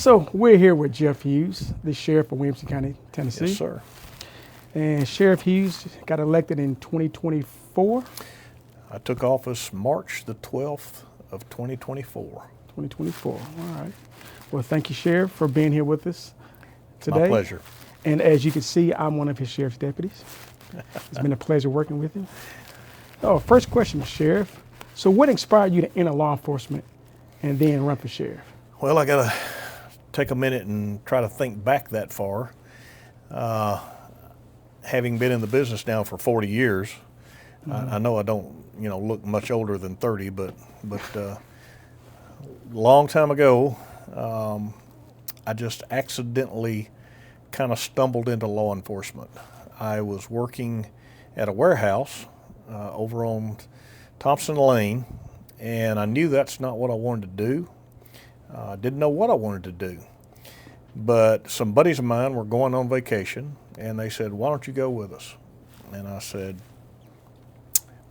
So we're here with Jeff Hughes, the sheriff of Williamson County, Tennessee. Yes, sir. And Sheriff Hughes got elected in 2024. I took office March the 12th of 2024. 2024. All right. Well, thank you, Sheriff, for being here with us today. My pleasure. And as you can see, I'm one of his sheriff's deputies. It's been a pleasure working with you. Oh, first question, Sheriff. So what inspired you to enter law enforcement and then run for sheriff? Well, I got to take a minute and try to think back that far. Having been in the business now for 40 years, I know I don't, look much older than 30, but long time ago, I just accidentally kind of stumbled into law enforcement. I was working at a warehouse over on Thompson Lane, and I knew that's not what I wanted to do. I didn't know what I wanted to do. But some buddies of mine were going on vacation, and they said, "Why don't you go with us?" And I said,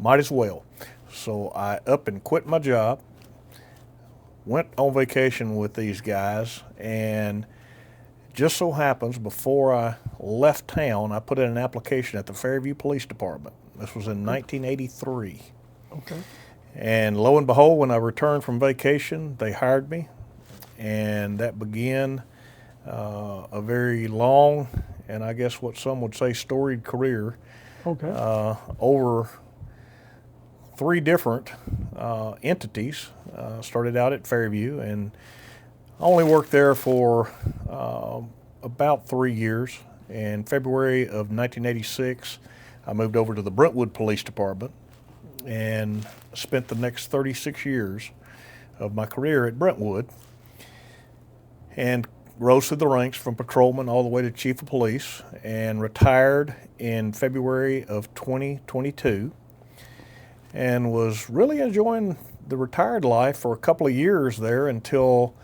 might as well. So I up and quit my job, went on vacation with these guys, and just so happens before I left town, I put in an application at the Fairview Police Department. This was in 1983. Okay. And lo and behold, when I returned from vacation, they hired me, and that began a very long, and I guess what some would say storied career. Okay. Over 3 different entities. Started out at Fairview, and I only worked there for about 3 years. In February of 1986, I moved over to the Brentwood Police Department and spent the next 36 years of my career at Brentwood, and rose through the ranks from patrolman all the way to chief of police, and retired in February of 2022, and was really enjoying the retired life for a couple of years there until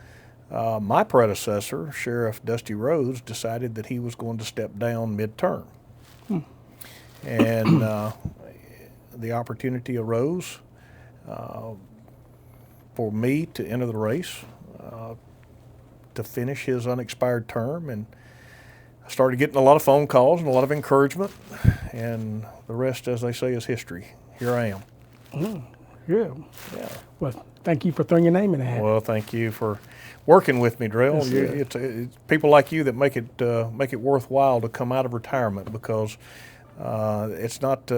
my predecessor, Sheriff Dusty Rhodes, decided that he was going to step down midterm. And the opportunity arose for me to enter the race to finish his unexpired term, and I started getting a lot of phone calls and a lot of encouragement, and the rest, as they say, is history. Here I am. Yeah. Yeah. Well, thank you for throwing your name in the hat. Well, thank you for working with me, Drell. Yes, It's people like you that make it worthwhile to come out of retirement, because it's not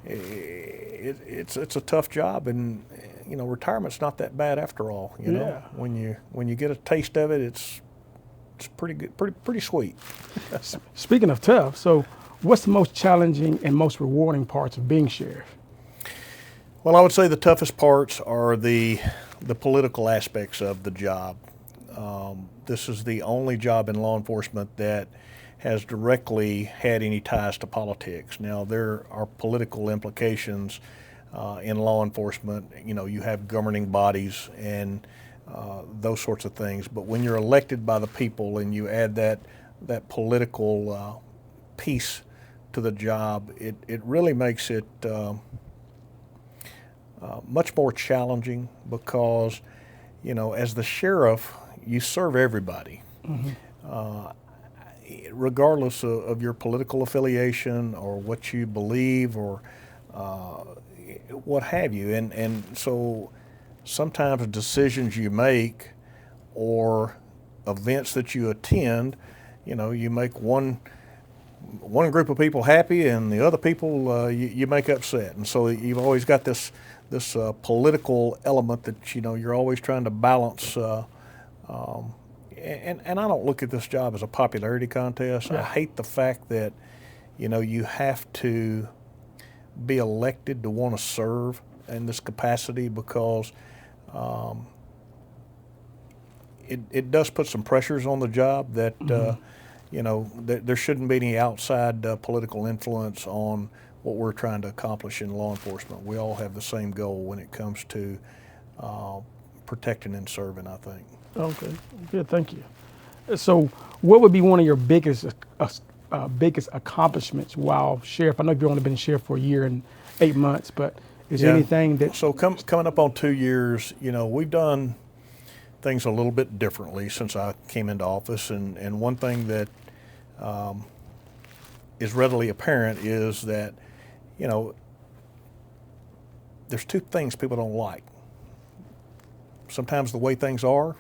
it's a tough job, and retirement's not that bad after all. Yeah. When you get a taste of it, it's pretty good, pretty sweet. Speaking of tough, so what's the most challenging and most rewarding parts of being sheriff? Well, I would say the toughest parts are the political aspects of the job. This is the only job in law enforcement that has directly had any ties to politics. Now, there are political implications in law enforcement. You have governing bodies and those sorts of things. But when you're elected by the people and you add that political piece to the job, it really makes it much more challenging, because, as the sheriff, you serve everybody. Regardless of your political affiliation or what you believe or what have you. And so sometimes decisions you make or events that you attend, you make one group of people happy and the other people you make upset. And so you've always got this political element that, you're always trying to balance. And I don't look at this job as a popularity contest. Yeah. I hate the fact that, you have to be elected to want to serve in this capacity, because it does put some pressures on the job that, there shouldn't be any outside political influence on what we're trying to accomplish in law enforcement. We all have the same goal when it comes to protecting and serving, I think. Okay, good, thank you. So what would be one of your biggest accomplishments while sheriff? I know you've only been sheriff for a year and 8 months, but is there anything that... So coming up on 2 years, we've done things a little bit differently since I came into office, and one thing that is readily apparent is that, you know, there's two things people don't like. Sometimes the way things are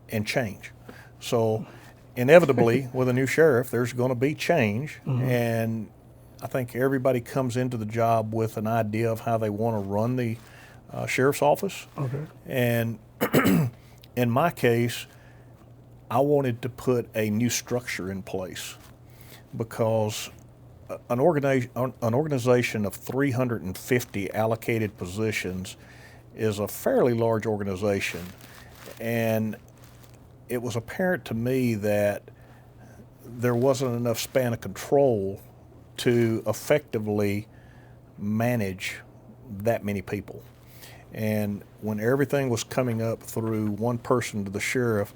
and change. So inevitably with a new sheriff, there's going to be change. And I think everybody comes into the job with an idea of how they want to run the sheriff's office. Okay. And in my case, I wanted to put a new structure in place because an organization of 350 allocated positions is a fairly large organization. And it was apparent to me that there wasn't enough span of control to effectively manage that many people. And when everything was coming up through one person to the sheriff,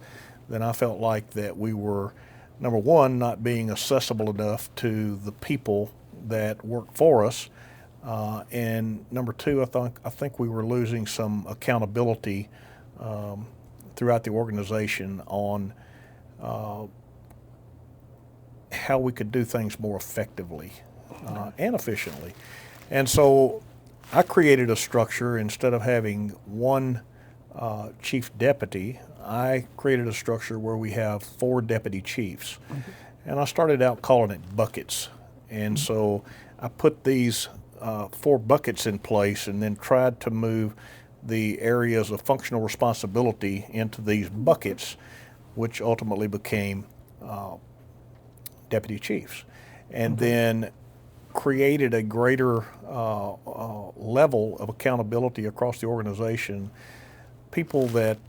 then I felt like that we were, number one, not being accessible enough to the people that work for us. And number two, I think we were losing some accountability throughout the organization on how we could do things more effectively and efficiently. And so I created a structure. Instead of having one chief deputy, I created a structure where we have 4 deputy chiefs. And I started out calling it buckets. And so I put these 4 buckets in place and then tried to move the areas of functional responsibility into these buckets, which ultimately became deputy chiefs. And then created a greater level of accountability across the organization. People that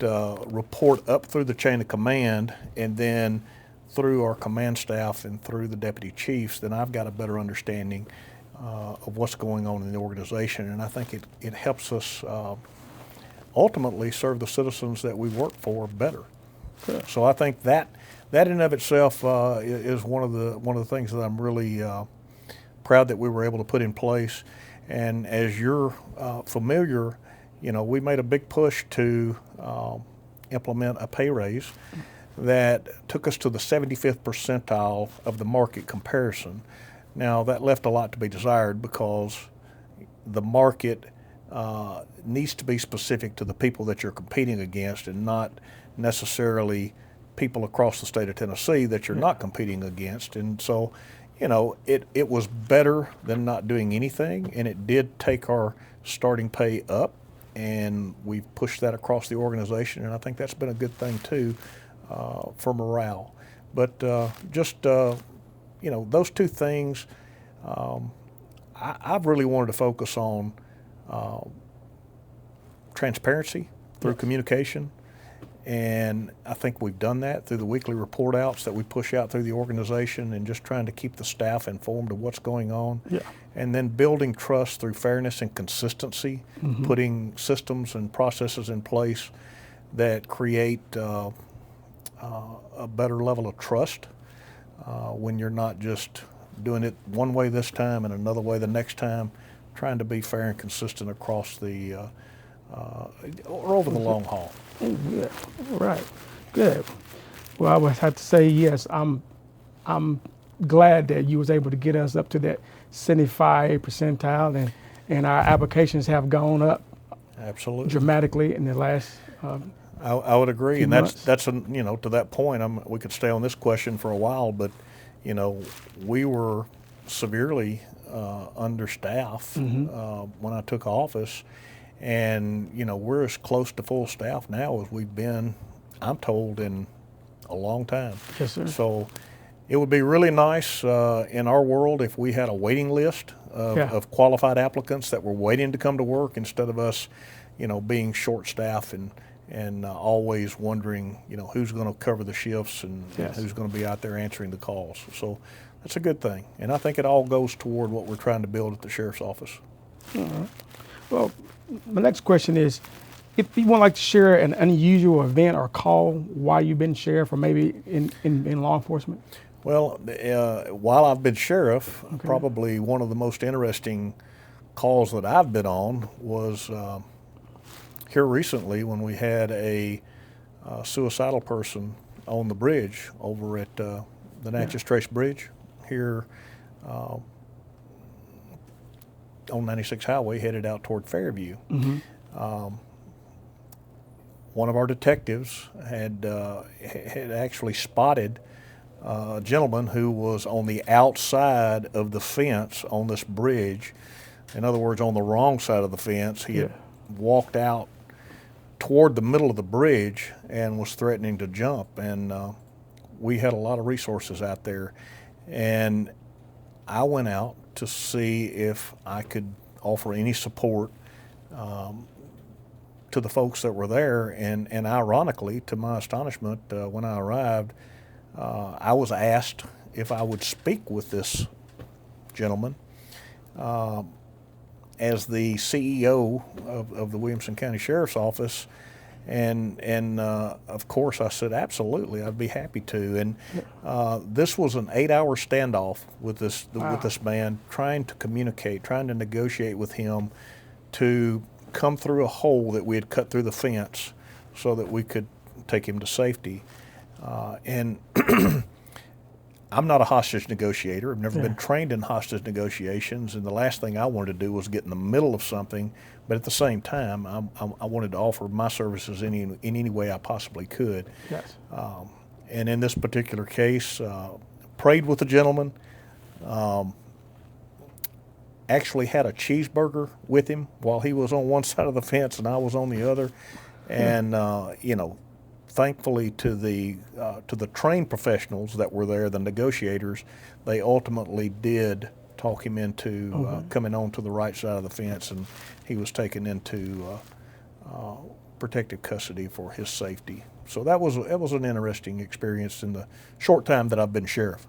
report up through the chain of command and then through our command staff and through the deputy chiefs, then I've got a better understanding of what's going on in the organization. And I think it helps us ultimately serve the citizens that we work for better. Yeah. So I think that in and of itself is one of the things that I'm really proud that we were able to put in place. And as you're familiar, you know, we made a big push to implement a pay raise that took us to the 75th percentile of the market comparison. Now, that left a lot to be desired because the market needs to be specific to the people that you're competing against and not necessarily people across the state of Tennessee that you're not competing against. And so, you know, it was better than not doing anything, and it did take our starting pay up, and we've pushed that across the organization, and I think that's been a good thing too for morale. But you know, those two things, I've really wanted to focus on transparency through communication, and I think we've done that through the weekly report outs that we push out through the organization and just trying to keep the staff informed of what's going on. Yeah. And then building trust through fairness and consistency, putting systems and processes in place that create a better level of trust when you're not just doing it one way this time and another way the next time, trying to be fair and consistent across the or over the long haul. Oh, good. All right. Good. Well, I would have to say yes. I'm glad that you was able to get us up to that 75 percentile, and our applications have gone up Absolutely. dramatically in the last. I would agree, few and months. that's you know, to that point. We could stay on this question for a while, but you know, we were severely understaffed when I took office. And, you know, we're as close to full staff now as we've been, I'm told, in a long time. Yes, sir. So it would be really nice in our world if we had a waiting list of qualified applicants that were waiting to come to work instead of us, you know, being short-staffed and always wondering, you know, who's going to cover the shifts and who's going to be out there answering the calls. So that's a good thing. And I think it all goes toward what we're trying to build at the sheriff's office. All right. Well, my next question is, if you would like to share an unusual event or call while you've been sheriff or maybe in law enforcement? Well, while I've been sheriff, probably one of the most interesting calls that I've been on was here recently when we had a suicidal person on the bridge over at the Natchez Trace Bridge here on 96 Highway, headed out toward Fairview. One of our detectives had actually spotted a gentleman who was on the outside of the fence on this bridge. In other words, on the wrong side of the fence. He had walked out toward the middle of the bridge and was threatening to jump. And we had a lot of resources out there. And I went out to see if I could offer any support to the folks that were there. And ironically, to my astonishment, when I arrived, I was asked if I would speak with this gentleman. As the CEO of the Williamson County Sheriff's Office, and of course I said absolutely, I'd be happy to. And this was an 8-hour standoff with this man, trying to communicate, trying to negotiate with him to come through a hole that we had cut through the fence so that we could take him to safety. And I'm not a hostage negotiator. I've never been trained in hostage negotiations, and the last thing I wanted to do was get in the middle of something. But at the same time, I wanted to offer my services in any way I possibly could. Yes. And in this particular case, prayed with the gentleman. Actually had a cheeseburger with him while he was on one side of the fence and I was on the other, and thankfully to the trained professionals that were there, the negotiators, they ultimately did talk him into coming on to the right side of the fence, and he was taken into protective custody for his safety. So that was an interesting experience in the short time that I've been sheriff.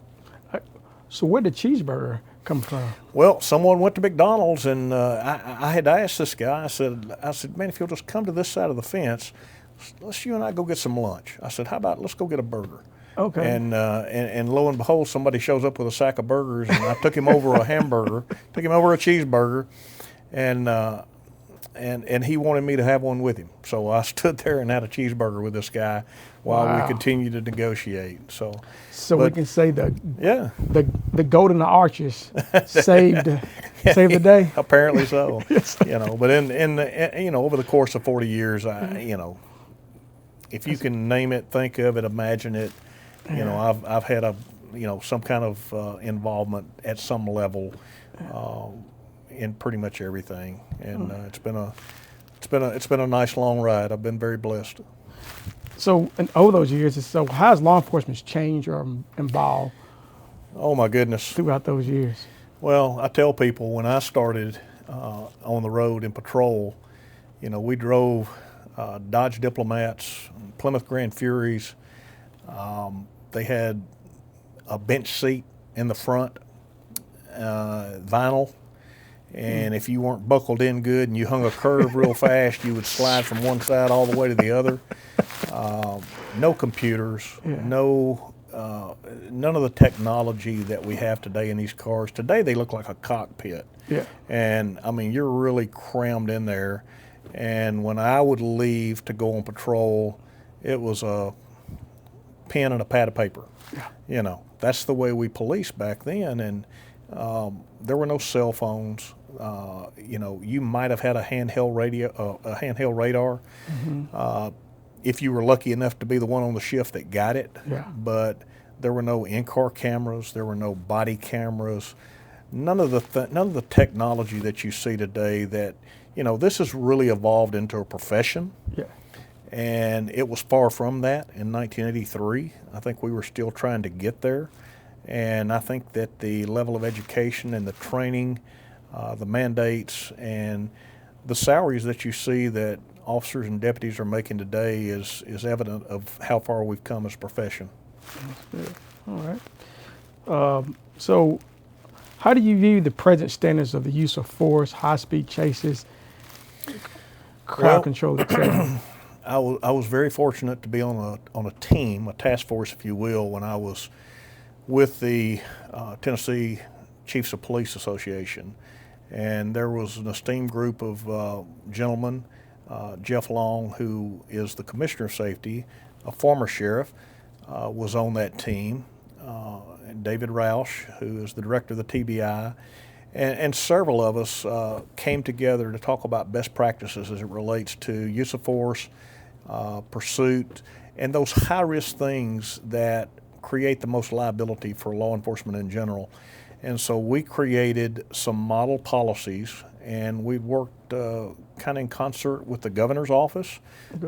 So where did cheeseburger come from? Well, someone went to McDonald's, and I had asked this guy. I said, man, if you'll just come to this side of the fence, let's you and I go get some lunch. I said, how about let's go get a burger? Okay. And lo and behold, somebody shows up with a sack of burgers, and I took him over a hamburger, took him over a cheeseburger, and he wanted me to have one with him. So I stood there and had a cheeseburger with this guy while we continued to negotiate. So we can say the golden arches saved the day. Apparently so. But in over the course of 40 years, if you can name it, think of it, imagine it, I've had some kind of involvement at some level in pretty much everything, and it's been a nice long ride. I've been very blessed. So, over those years, how has law enforcement changed or evolved? Oh my goodness! Throughout those years. Well, I tell people when I started on the road in patrol, we drove Dodge Diplomats, Plymouth Grand Furies. They had a bench seat in the front, vinyl. And if you weren't buckled in good and you hung a curve real fast, you would slide from one side all the way to the other. No computers, none of the technology that we have today in these cars. Today they look like a cockpit. Yeah. And I mean, you're really crammed in there. And when I would leave to go on patrol, it was a pen and a pad of paper. Yeah. That's the way we policed back then. And there were no cell phones. You might have had a handheld radar, if you were lucky enough to be the one on the shift that got it. Yeah. But there were no in-car cameras. There were no body cameras. None of the technology that you see today. That this has really evolved into a profession. Yeah. And it was far from that in 1983. I think we were still trying to get there. And I think that the level of education and the training, the mandates, and the salaries that you see that officers and deputies are making today is evident of how far we've come as a profession. That's good. All right. So how do you view the present standards of the use of force, high-speed chases, crowd control, etc.? I was very fortunate to be on a team, a task force, if you will, when I was with the Tennessee Chiefs of Police Association. And there was an esteemed group of gentlemen, Jeff Long, who is the Commissioner of Safety, a former sheriff, was on that team, and David Roush, who is the director of the TBI, and several of us came together to talk about best practices as it relates to use of force, pursuit, and those high-risk things that create the most liability for law enforcement in general. And so we created some model policies, and we worked kind of in concert with the governor's office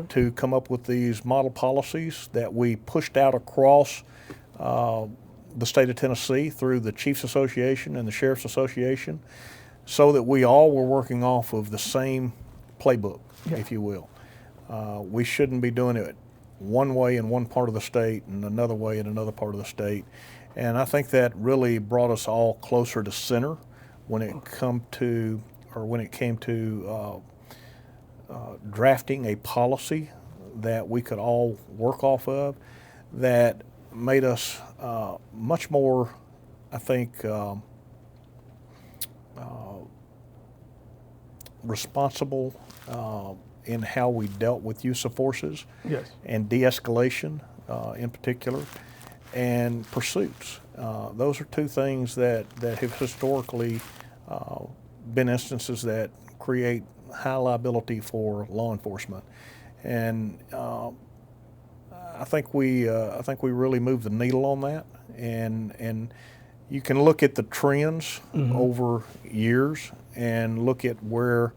to come up with these model policies that we pushed out across the state of Tennessee through the Chiefs Association and the Sheriff's Association, so that we all were working off of the same playbook, if you will. We shouldn't be doing it one way in one part of the state and another way in another part of the state. And I think that really brought us all closer to center when it came to drafting a policy that we could all work off of, that made us much more, I think, responsible in how we dealt with use of forces, Yes. and de-escalation in particular, and pursuits. Those are two things that have historically been instances that create high liability for law enforcement. And I think we really moved the needle on that, and you can look at the trends over years and look at where,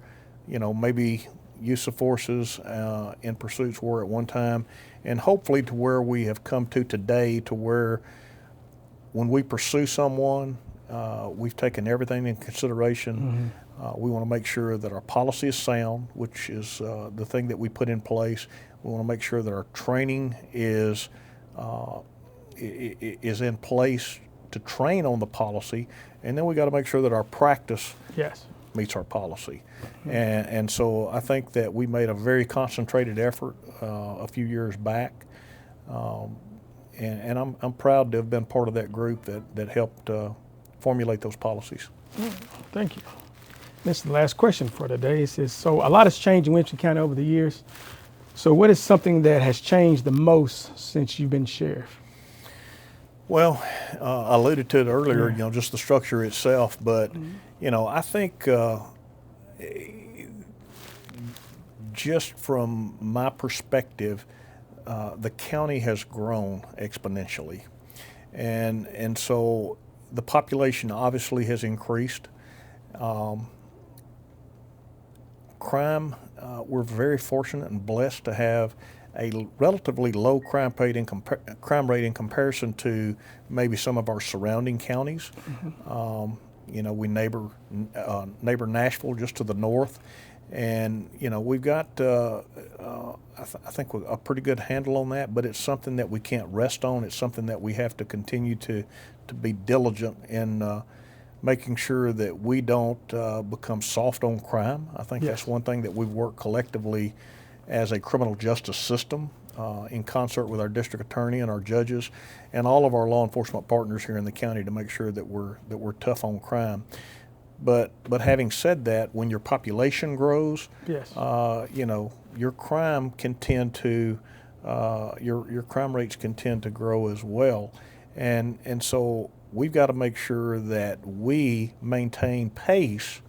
maybe use of forces and pursuits were at one time, and hopefully to where we have come to today, to where when we pursue someone, we've taken everything in consideration. We want to make sure that our policy is sound, which is the thing that we put in place. We want to make sure that our training is in place to train on the policy, and then we got to make sure that our practice meets our policy. And so I think that we made a very concentrated effort a few years back, and I'm proud to have been part of that group that helped formulate those policies. Thank you. This is the last question for today. It says, so a lot has changed in Williamson County over the years. So what is something that has changed the most since you've been sheriff? Well, I alluded to it earlier, just the structure itself, but, I think just from my perspective, the county has grown exponentially. And so the population obviously has increased. Crime, we're very fortunate and blessed to have a relatively low crime rate in comparison to maybe some of our surrounding counties. We neighbor Nashville just to the north, and we've got I think a pretty good handle on that. But it's something that we can't rest on. It's something that we have to continue to be diligent in making sure that we don't become soft on crime. I think that's one thing that we've worked collectively as a criminal justice system in concert with our district attorney and our judges and all of our law enforcement partners here in the county to make sure that we're tough on crime. But having said that, when your population grows, your crime can tend to your crime rates can tend to grow as well, and so we've got to make sure that we maintain pace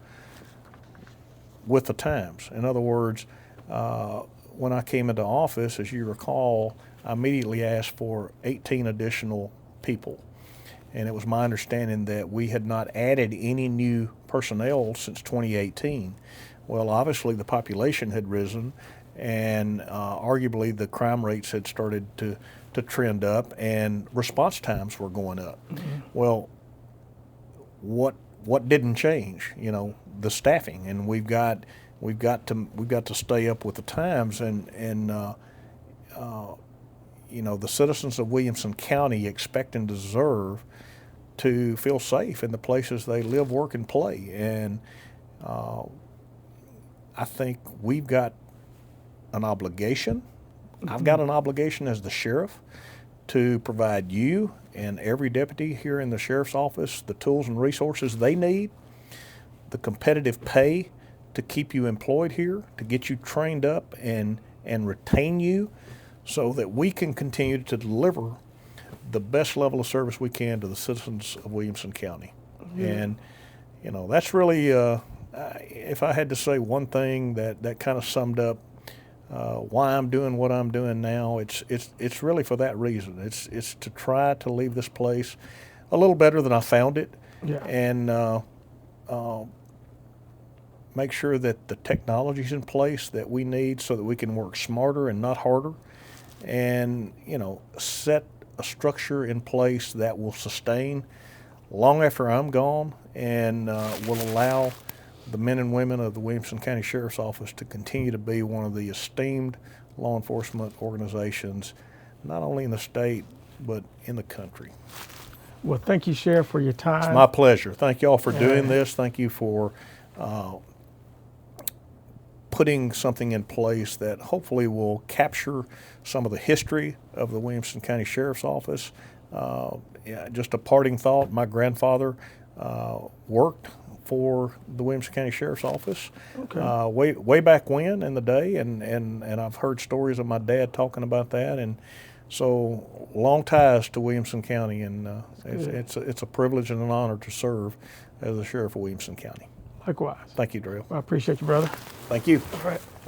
with the times. In other words, when I came into office, as you recall, I immediately asked for 18 additional people. And it was my understanding that we had not added any new personnel since 2018. Well, obviously the population had risen, and arguably the crime rates had started to trend up, and response times were going up. Well, what didn't change? The staffing, and we've got to stay up with the times, and the citizens of Williamson County expect and deserve to feel safe in the places they live, work, and play. And I think we've got an obligation. I've got an obligation as the sheriff to provide you and every deputy here in the sheriff's office the tools and resources they need, the competitive pay to keep you employed here, to get you trained up and retain you, so that we can continue to deliver the best level of service we can to the citizens of Williamson County. And, you know, that's really, if I had to say one thing that kind of summed up why I'm doing what I'm doing now, it's really for that reason. It's to try to leave this place a little better than I found it, and make sure that the technology's in place that we need so that we can work smarter and not harder, and, you know, set a structure in place that will sustain long after I'm gone, and will allow the men and women of the Williamson County Sheriff's Office to continue to be one of the esteemed law enforcement organizations, not only in the state, but in the country. Well, thank you, Sheriff, for your time. It's my pleasure. Thank you all for doing this. Thank you for putting something in place that hopefully will capture some of the history of the Williamson County Sheriff's Office. Just a parting thought, my grandfather worked for the Williamson County Sheriff's Office way back when in the day, and I've heard stories of my dad talking about that, and so long ties to Williamson County, and it's a privilege and an honor to serve as the Sheriff of Williamson County. Likewise. Thank you, Drew. I appreciate you, brother. Thank you. All right.